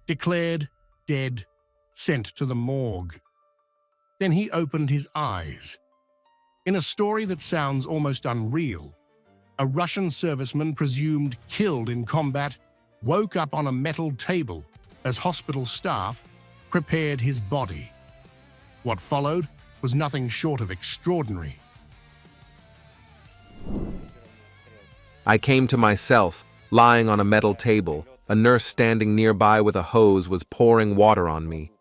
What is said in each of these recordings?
declared dead, sent to the morgue. Then he opened his eyes. In a story that sounds almost unreal, a Russian serviceman presumed killed in combat woke up on a metal table as hospital staff prepared his body. What followed was nothing short of extraordinary. I came to myself, lying on a metal table. A nurse standing nearby with a hose was pouring water on me.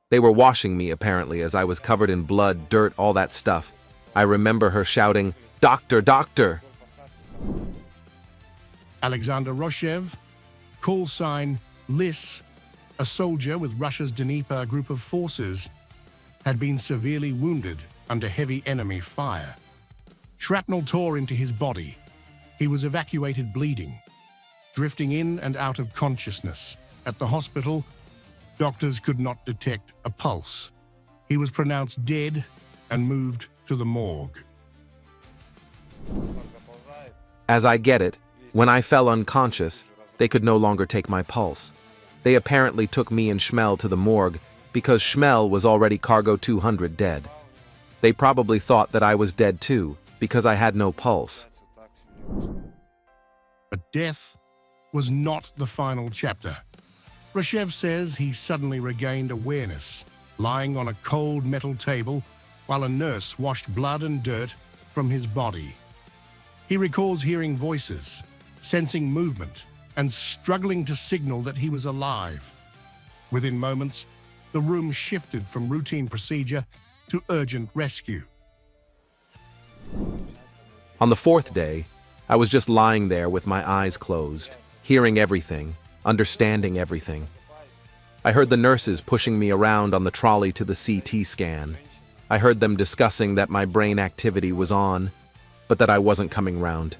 They were washing me, apparently, as I was covered in blood, dirt, all that stuff. I remember her shouting, "Doctor, doctor!" Alexander Rochev, call sign Lys, a soldier with Russia's Dnieper group of forces, had been severely wounded under heavy enemy fire. Shrapnel tore into his body. He was evacuated bleeding, drifting in and out of consciousness. At the hospital, doctors could not detect a pulse. He was pronounced dead and moved to the morgue. As I get it, when I fell unconscious, they could no longer take my pulse. They apparently took me and Schmel to the morgue because Schmel was already Cargo 200 dead. They probably thought that I was dead too, because I had no pulse. But death was not the final chapter. Rochev says he suddenly regained awareness, lying on a cold metal table while a nurse washed blood and dirt from his body. He recalls hearing voices, sensing movement, and struggling to signal that he was alive. Within moments, the room shifted from routine procedure to urgent rescue. On the fourth day, I was just lying there with my eyes closed, hearing everything, understanding everything. I heard the nurses pushing me around on the trolley to the CT scan. I heard them discussing that my brain activity was on, but that I wasn't coming round.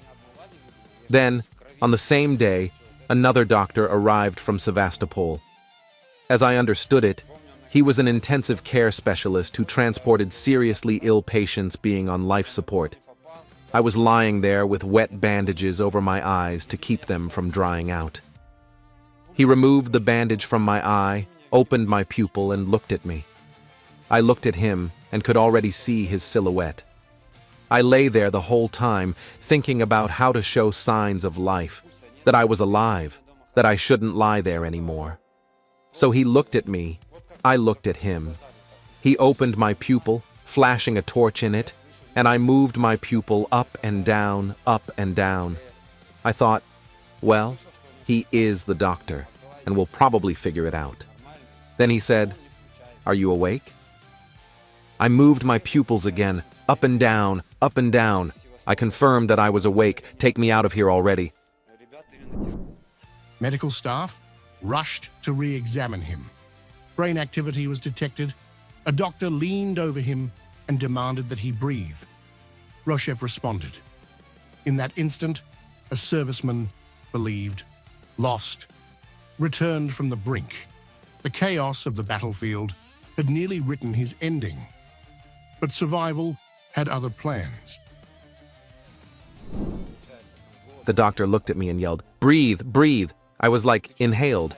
Then, on the same day, another doctor arrived from Sevastopol. As I understood it, he was an intensive care specialist who transported seriously ill patients being on life support. I was lying there with wet bandages over my eyes to keep them from drying out. He removed the bandage from my eye, opened my pupil, and looked at me. I looked at him and could already see his silhouette. I lay there the whole time, thinking about how to show signs of life, that I was alive, that I shouldn't lie there anymore. So he looked at me, I looked at him. He opened my pupil, flashing a torch in it, and I moved my pupil up and down, up and down. I thought, well, he is the doctor, and will probably figure it out. Then he said, "Are you awake?" I moved my pupils again, up and down, up and down. I confirmed that I was awake. Take me out of here already. Medical staff rushed to re-examine him. Brain activity was detected. A doctor leaned over him and demanded that he breathe. Rochev responded. In that instant, a serviceman believed, lost, returned from the brink. The chaos of the battlefield had nearly written his ending. But survival had other plans. The doctor looked at me and yelled, "Breathe, breathe." I was like, inhaled.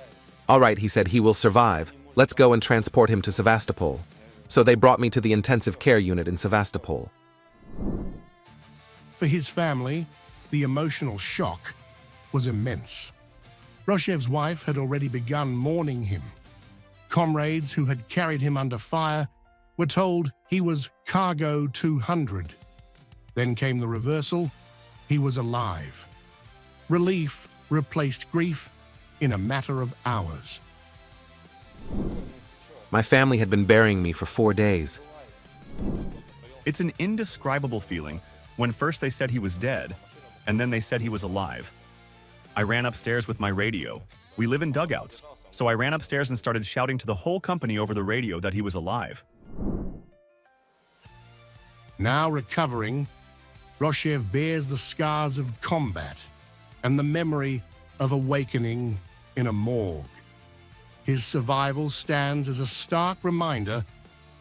"All right," he said, "he will survive. Let's go and transport him to Sevastopol." So they brought me to the intensive care unit in Sevastopol. For his family, the emotional shock was immense. Rochev's wife had already begun mourning him. Comrades who had carried him under fire were told he was Cargo 200. Then came the reversal. He was alive. Relief replaced grief in a matter of hours. My family had been burying me for 4 days. It's an indescribable feeling when first they said he was dead, and then they said he was alive. I ran upstairs with my radio. We live in dugouts, so I ran upstairs and started shouting to the whole company over the radio that he was alive. Now recovering, Rochev bears the scars of combat and the memory of awakening in a morgue. His survival stands as a stark reminder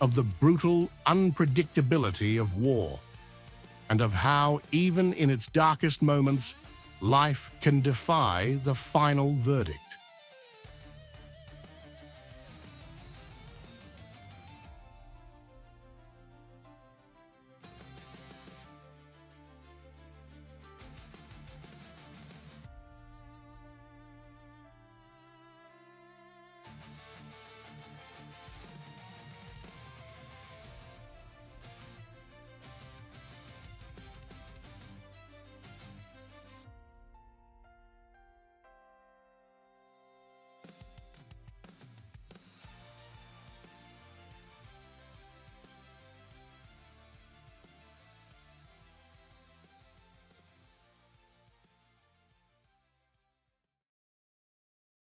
of the brutal unpredictability of war and of how, even in its darkest moments, life can defy the final verdict.